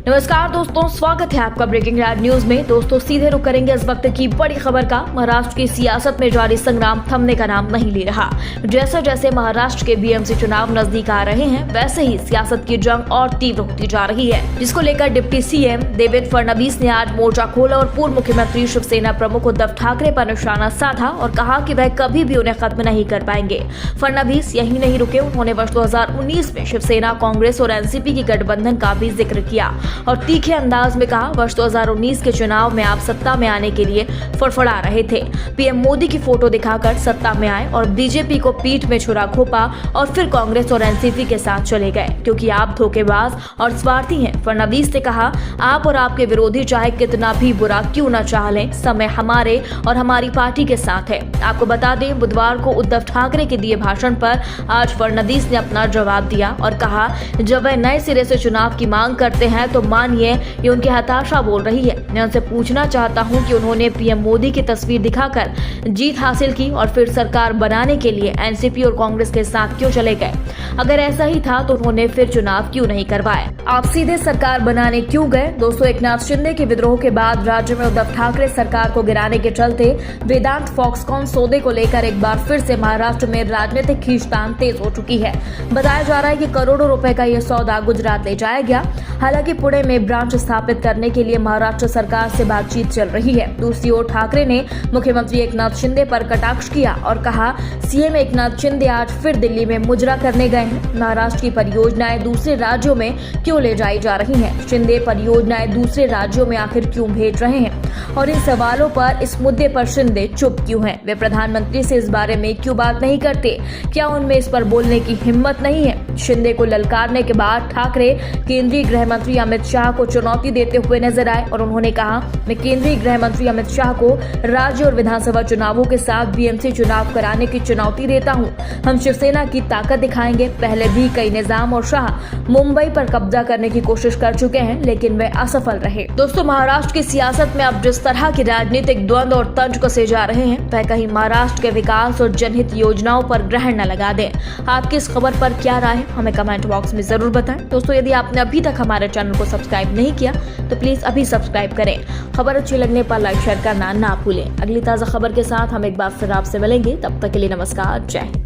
नमस्कार दोस्तों, स्वागत है आपका ब्रेकिंग रैड न्यूज में। दोस्तों सीधे रुक करेंगे इस वक्त की बड़ी खबर का। महाराष्ट्र की सियासत में जारी संग्राम थमने का नाम नहीं ले रहा। जैसे जैसे महाराष्ट्र के बीएमसी चुनाव नजदीक आ रहे हैं, वैसे ही सियासत की जंग और तीव्र होती जा रही है, जिसको लेकर डिप्टी सीएम देवेंद्र फडणवीस ने आज मोर्चा खोला और पूर्व मुख्यमंत्री शिवसेना प्रमुख उद्धव ठाकरे पर निशाना साधा और कहा कि वह कभी भी उन्हें खत्म नहीं कर पाएंगे। फडणवीस यही नहीं रुके, उन्होंने वर्ष 2019 में शिवसेना, कांग्रेस और एनसीपी की गठबंधन का भी जिक्र किया और तीखे अंदाज में कहा, वर्ष 2019 के चुनाव में आप सत्ता में आने के लिए फड़फड़ा रहे थे। पीएम मोदी की फोटो दिखाकर सत्ता में आए और बीजेपी को पीठ में छुरा घोंपा और फिर कांग्रेस और एनसीपी के साथ चले गए, क्योंकि आप धोखेबाज और स्वार्थी हैं। फडणवीस ने कहा, आप और आपके विरोधी चाहे कितना भी बुरा क्यों न चाह लें, समय हमारे और हमारी पार्टी के साथ है। आपको बता दें, बुधवार को उद्धव ठाकरे के दिए भाषण पर आज फडणवीस ने अपना जवाब दिया और कहा, जब वह नए सिरे से चुनाव की मांग करते हैं तो मानिए ये उनकी हताशा बोल रही है। मैं उनसे पूछना चाहता हूं कि उन्होंने पीएम मोदी की तस्वीर दिखाकर जीत हासिल की और फिर सरकार बनाने के लिए एनसीपी और कांग्रेस के साथ क्यों चले गए? अगर ऐसा ही था तो उन्होंने फिर चुनाव क्यों नहीं करवाए? आप सीधे सरकार बनाने क्यों गए? दोस्तों, एकनाथ शिंदे के विद्रोह के बाद राज्य में उद्धव ठाकरे सरकार को गिराने के चलते वेदांत फॉक्सकॉन सौदे को लेकर एक बार फिर से महाराष्ट्र में राजनीतिक खींचतान तेज हो चुकी है। बताया जा रहा है कि करोड़ों रुपए का यह सौदा गुजरात ले जाया गया। हालांकि पुणे में ब्रांच स्थापित करने के लिए महाराष्ट्र सरकार से बातचीत चल रही है। दूसरी ओर ठाकरे ने मुख्यमंत्री एकनाथ शिंदे पर कटाक्ष किया और कहा, सीएम एकनाथ शिंदे आज फिर दिल्ली में मुजरा करने गए हैं। महाराष्ट्र की परियोजनाएं दूसरे राज्यों में क्यों ले जाई जा रही हैं? शिंदे परियोजनाएं दूसरे राज्यों में आखिर क्यों भेज रहे हैं? और इन सवालों पर, इस मुद्दे पर शिंदे चुप क्यों हैं? वे प्रधानमंत्री से इस बारे में क्यों बात नहीं करते? क्या उनमें इस पर बोलने की हिम्मत नहीं है? शिंदे को ललकारने के बाद ठाकरे केंद्रीय गृह मंत्री अमित शाह को चुनौती देते हुए नजर आए और उन्होंने कहा, मैं केंद्रीय गृह मंत्री अमित शाह को राज्य और विधानसभा चुनावों के साथ बीएमसी चुनाव कराने की चुनौती देता हूं। हम शिवसेना की ताकत दिखाएंगे। पहले भी कई निजाम और शाह मुंबई पर कब्जा करने की कोशिश कर चुके हैं, लेकिन वे असफल रहे। दोस्तों, महाराष्ट्र की सियासत में अब जिस तरह की राजनीतिक द्वंद्व और तंज कसे जा रहे हैं, वह कहीं महाराष्ट्र के विकास और जनहित योजनाओं पर ग्रहण न लगा दें। आपकी इस खबर पर क्या राय है, हमें कमेंट बॉक्स में जरूर बताएं। दोस्तों, यदि आपने अभी तक हमारे चैनल को सब्सक्राइब नहीं किया तो प्लीज अभी सब्सक्राइब करें। खबर अच्छी लगने पर लाइक शेयर करना ना भूलें। अगली ताजा खबर के साथ हम एक बार फिर आपसे मिलेंगे। तब तक के लिए नमस्कार, जय हिंद।